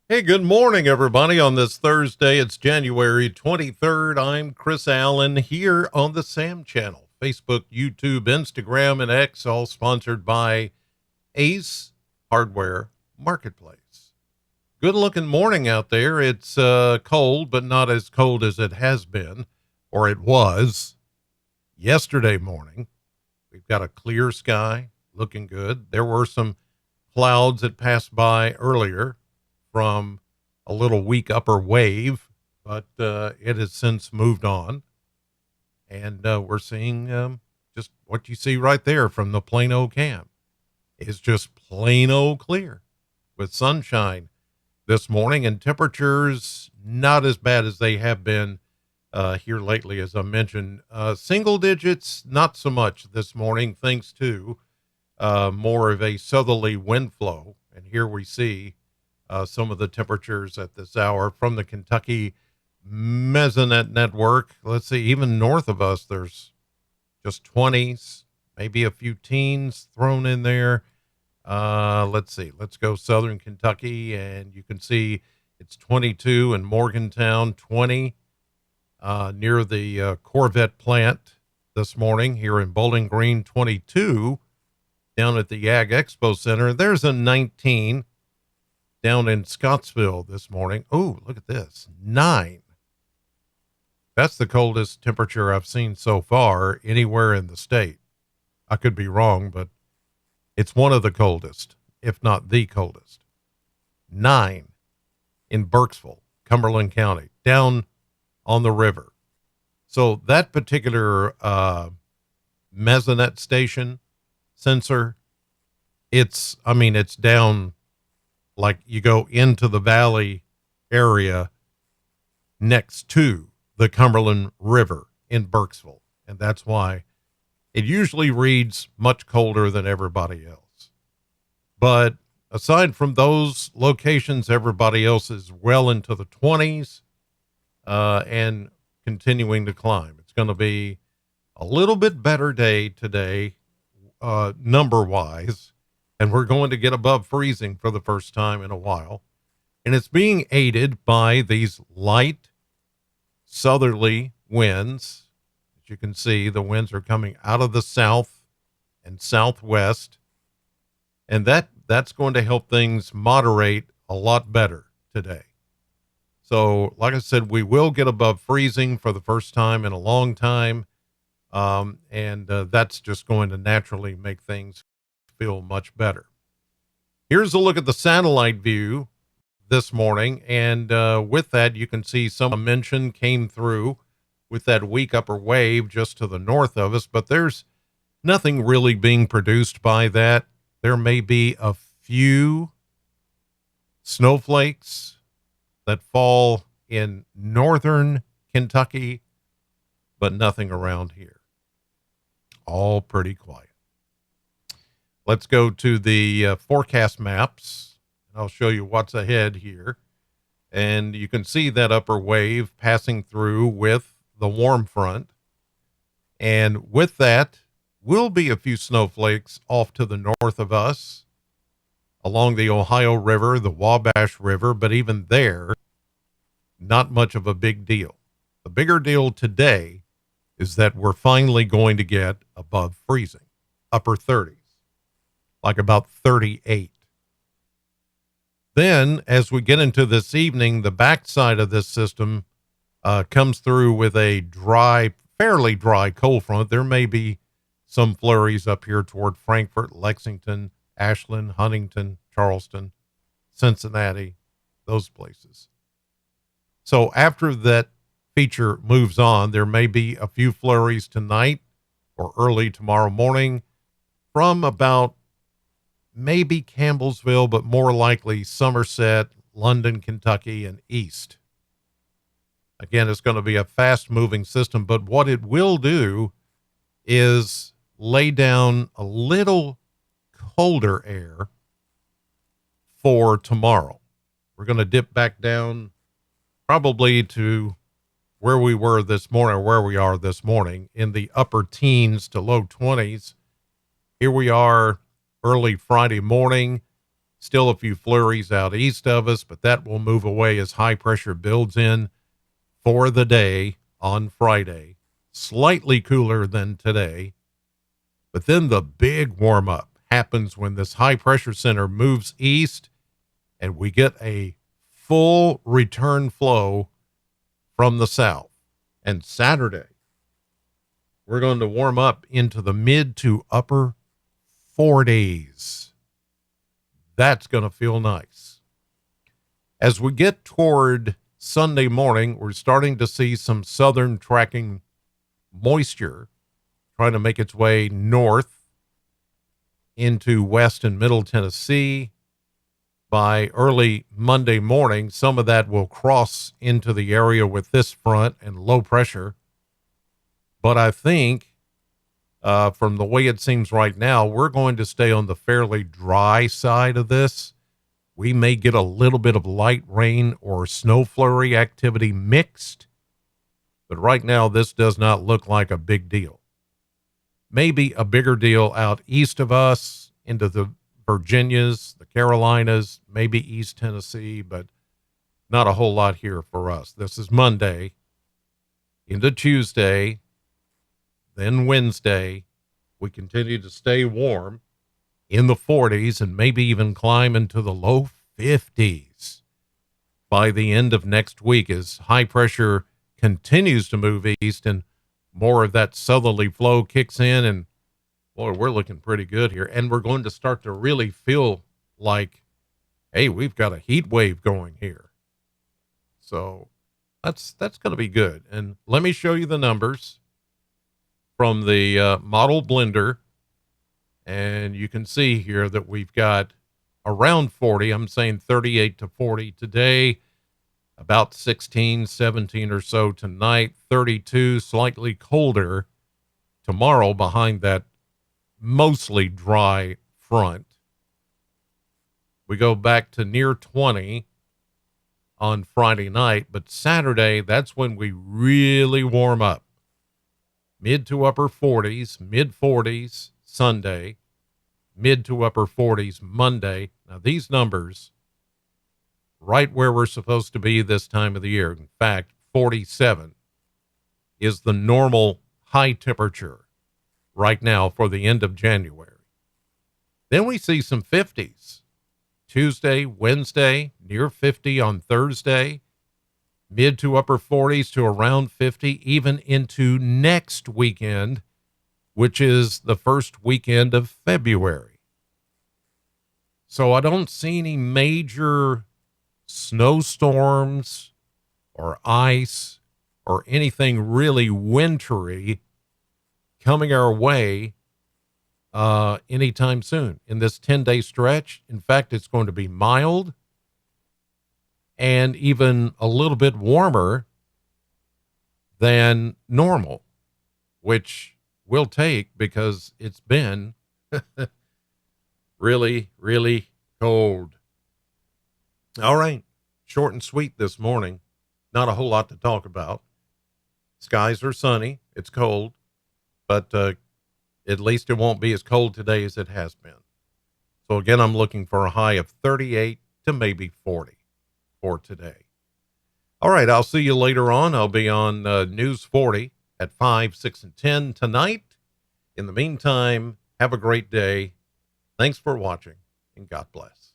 Hey, good morning, everybody. On this Thursday, it's January 23rd. I'm Chris Allen here on the Sam Channel, Facebook, YouTube, Instagram, and X, all sponsored by Ace Hardware Marketplace. Good looking morning out there. It's cold, but not as cold as it has been, or it was yesterday morning. We've got a clear sky, looking good. There were some clouds that passed by earlier from a little weak upper wave, but it has since moved on. And we're seeing just what you see right there from the Plano cam is just plain old clear with sunshine this morning and temperatures not as bad as they have been here lately, as I mentioned. Single digits, not so much this morning, thanks to more of a southerly wind flow. And here we see some of the temperatures at this hour from the Kentucky Mesonet Network. Let's see, even north of us, there's just 20s, maybe a few teens thrown in there. Let's see, let's go southern Kentucky, and you can see it's 22 in Morgantown, 20 near the Corvette plant this morning here in Bowling Green, 22 down at the Ag Expo Center. There's a 19 down in Scottsville this morning. Oh, look at this. 9. That's the coldest temperature I've seen so far anywhere in the state. I could be wrong, but it's one of the coldest, if not the coldest. 9 in Burkesville, Cumberland County, down on the river. So that particular Mesonet station sensor, it's down, like you go into the valley area next to the Cumberland River in Burkesville. And that's why it usually reads much colder than everybody else. But aside from those locations, everybody else is well into the 20s and continuing to climb. It's going to be a little bit better day today, number wise. And we're going to get above freezing for the first time in a while. And it's being aided by these light southerly winds. As you can see, the winds are coming out of the south and southwest. And that's going to help things moderate a lot better today. So, like I said, we will get above freezing for the first time in a long time. And that's just going to naturally make things feel much better. Here's a look at the satellite view this morning. And with that, you can see some mention came through with that weak upper wave just to the north of us, but there's nothing really being produced by that. There may be a few snowflakes that fall in northern Kentucky, but nothing around here. All pretty quiet. Let's go to the forecast maps. I'll show you what's ahead here. And you can see that upper wave passing through with the warm front. And with that will be a few snowflakes off to the north of us along the Ohio River, the Wabash River, but even there, not much of a big deal. The bigger deal today is that we're finally going to get above freezing, upper 30s. Like about 38. Then, as we get into this evening, the backside of this system comes through with a dry, fairly dry cold front. There may be some flurries up here toward Frankfort, Lexington, Ashland, Huntington, Charleston, Cincinnati, those places. So after that feature moves on, there may be a few flurries tonight or early tomorrow morning from about maybe Campbellsville, but more likely Somerset, London, Kentucky, and east. Again, it's going to be a fast moving system, but what it will do is lay down a little colder air for tomorrow. We're going to dip back down probably to where we were this morning, or where we are this morning, in the upper teens to low 20s. Here we are early Friday morning. Still a few flurries out east of us, but that will move away as high pressure builds in for the day on Friday. Slightly cooler than today. But then the big warm up happens when this high pressure center moves east and we get a full return flow from the south. And Saturday, we're going to warm up into the mid to upper 40s. That's going to feel nice. As we get toward Sunday morning, we're starting to see some southern tracking moisture trying to make its way north into west and middle Tennessee. By early Monday morning, some of that will cross into the area with this front and low pressure. But I think from the way it seems right now, we're going to stay on the fairly dry side of this. We may get a little bit of light rain or snow flurry activity mixed, but right now this does not look like a big deal. Maybe a bigger deal out east of us into the Virginias, the Carolinas, maybe East Tennessee, but not a whole lot here for us. This is Monday into Tuesday. Then Wednesday, we continue to stay warm in the 40s and maybe even climb into the low 50s by the end of next week as high pressure continues to move east and more of that southerly flow kicks in. And boy, we're looking pretty good here. And we're going to start to really feel like, hey, we've got a heat wave going here. So that's going to be good. And let me show you the numbers from the model blender, and you can see here that we've got around 40. I'm saying 38 to 40 today, about 16, 17 or so tonight, 32, slightly colder tomorrow behind that mostly dry front. We go back to near 20 on Friday night, but Saturday, that's when we really warm up. Mid to upper 40s, mid 40s Sunday, mid to upper 40s Monday. Now, these numbers, right where we're supposed to be this time of the year. In fact, 47 is the normal high temperature right now for the end of January. Then we see some 50s. Tuesday, Wednesday, near 50 on Thursday. Mid to upper 40s to around 50, even into next weekend, which is the first weekend of February. So I don't see any major snowstorms or ice or anything really wintry coming our way anytime soon in this 10-day stretch. In fact, it's going to be mild and even a little bit warmer than normal, which we'll take because it's been really, really cold. All right. Short and sweet this morning. Not a whole lot to talk about. Skies are sunny. It's cold, but at least it won't be as cold today as it has been. So again, I'm looking for a high of 38 to maybe 40 for today. All right, I'll see you later on. I'll be on News 40 at 5, 6, and 10 tonight. In the meantime, have a great day. Thanks for watching, and God bless.